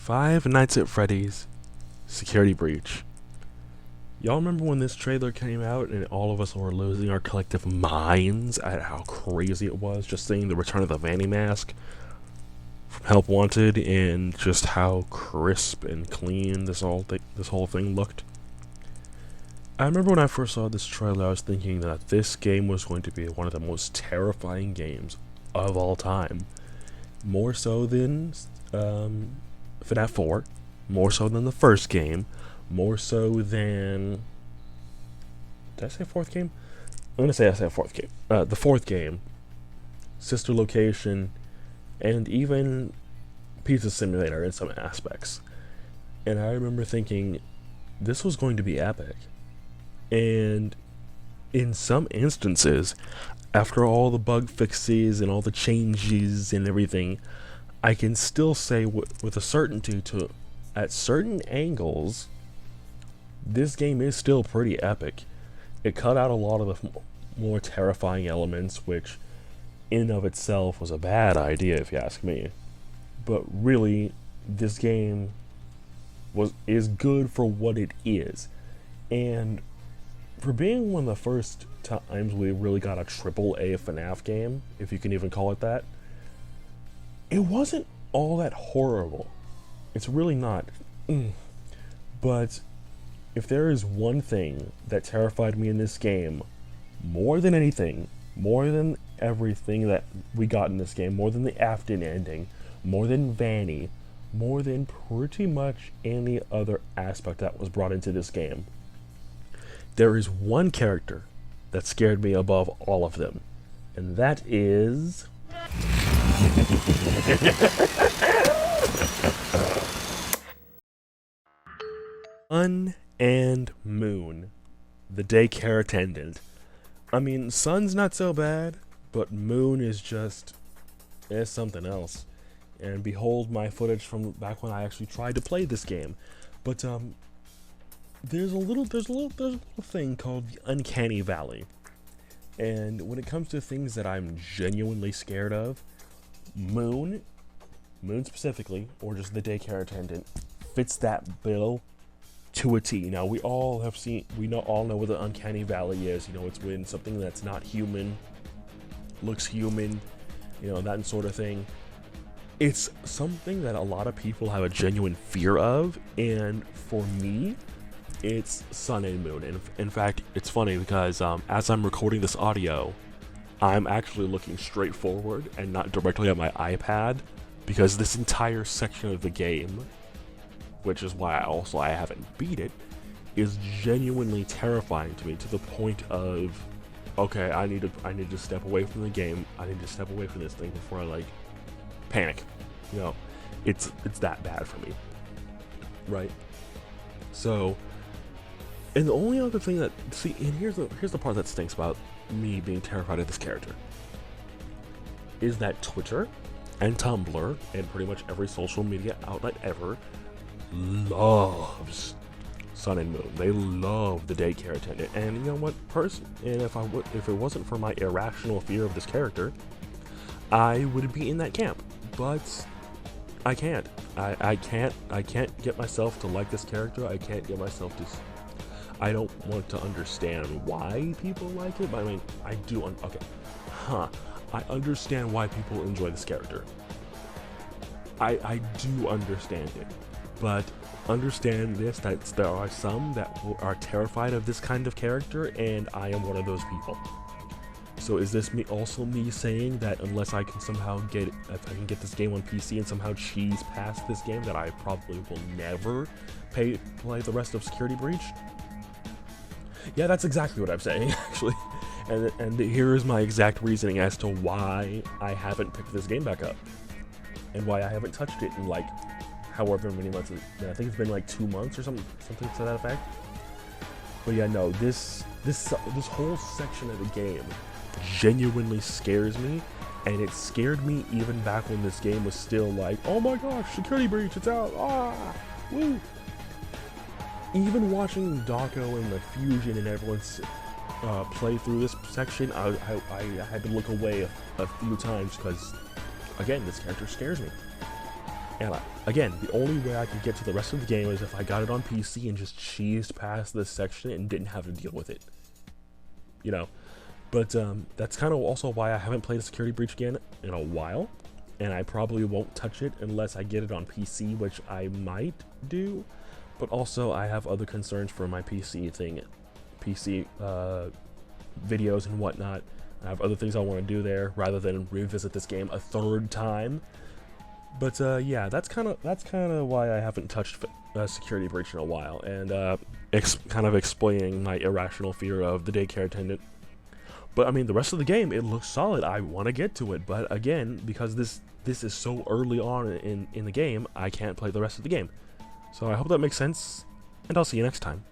Five Nights at Freddy's Security Breach. Y'all remember when this trailer came out and all of us were losing our collective minds at how crazy it was just seeing the return of the Vanny mask from Help Wanted and just how crisp and clean this whole thing looked? I remember when I first saw this trailer, I was thinking that this game was going to be one of the most terrifying games of all time. More so than FNAF 4, more so than the first game, more so than... Did I say fourth game? I'm gonna say I said fourth game. The fourth game, Sister Location, and even Pizza Simulator in some aspects. And I remember thinking, this was going to be epic. And in some instances, after all the bug fixes and all the changes and everything, I can still say with a certainty at certain angles, this game is still pretty epic. It cut out a lot of the more terrifying elements, which in and of itself was a bad idea if you ask me. But really, this game is good for what it is. And for being one of the first times we really got a AAA FNAF game, if you can even call it that, it wasn't all that horrible. It's really not. But if there is one thing that terrified me in this game, more than anything, more than everything that we got in this game, more than the Afton ending, more than Vanny, more than pretty much any other aspect that was brought into this game, there is one character that scared me above all of them, and that is... Sun and Moon, the daycare attendant. I mean, Sun's not so bad, but Moon is just... it's something else. And behold my footage from back when I actually tried to play this game. But there's a little thing called the Uncanny Valley. And when it comes to things that I'm genuinely scared of, Moon specifically, or just the daycare attendant, fits that bill to a T. Now we all know what the Uncanny Valley is. You know, it's when something that's not human looks human, you know, that sort of thing. It's something that a lot of people have a genuine fear of, and for me, it's Sun and Moon. And in fact, it's funny because as I'm recording this audio, I'm actually looking straight forward and not directly at my iPad, because this entire section of the game, which is why I haven't beat it, is genuinely terrifying to me, to the point of, okay, I need to step away from the game. I need to step away from this thing before I like panic. You know, it's that bad for me, right? So, and the only other thing that, see, and here's the part that stinks about me being terrified of this character, is that Twitter and Tumblr and pretty much every social media outlet ever loves Sun and Moon. They love the daycare attendant, and you know what, and if it wasn't for my irrational fear of this character, I would be in that camp. But I can't. I can't get myself to like this character. I can't get myself to. I don't want to understand why people like it, but I mean, I do. I understand why people enjoy this character. I do understand it, but understand this, that there are some that are terrified of this kind of character, and I am one of those people. So is this me saying that unless I can somehow if I can get this game on PC and somehow cheese past this game, that I probably will never play the rest of Security Breach? Yeah, that's exactly what I'm saying, actually. And here is my exact reasoning as to why I haven't picked this game back up, and why I haven't touched it in like however many months. I think it's been like 2 months or something to that effect. But yeah, no, this whole section of the game genuinely scares me, and it scared me even back when this game was still like, oh my gosh, Security Breach, it's out, woo. Even watching Dawko and the Fusion and everyone's play through this section, I had to look away a few times because, again, this character scares me. And again, the only way I could get to the rest of the game is if I got it on PC and just cheesed past this section and didn't have to deal with it. You know? But that's kind of also why I haven't played a Security Breach again in a while. And I probably won't touch it unless I get it on PC, which I might do. But also, I have other concerns for my PC videos and whatnot. I have other things I want to do there rather than revisit this game a third time. But yeah, that's kind of why I haven't touched Security Breach in a while, and kind of explaining my irrational fear of the daycare attendant. But I mean, the rest of the game, it looks solid. I want to get to it, but again, because this is so early on in the game, I can't play the rest of the game. So I hope that makes sense, and I'll see you next time.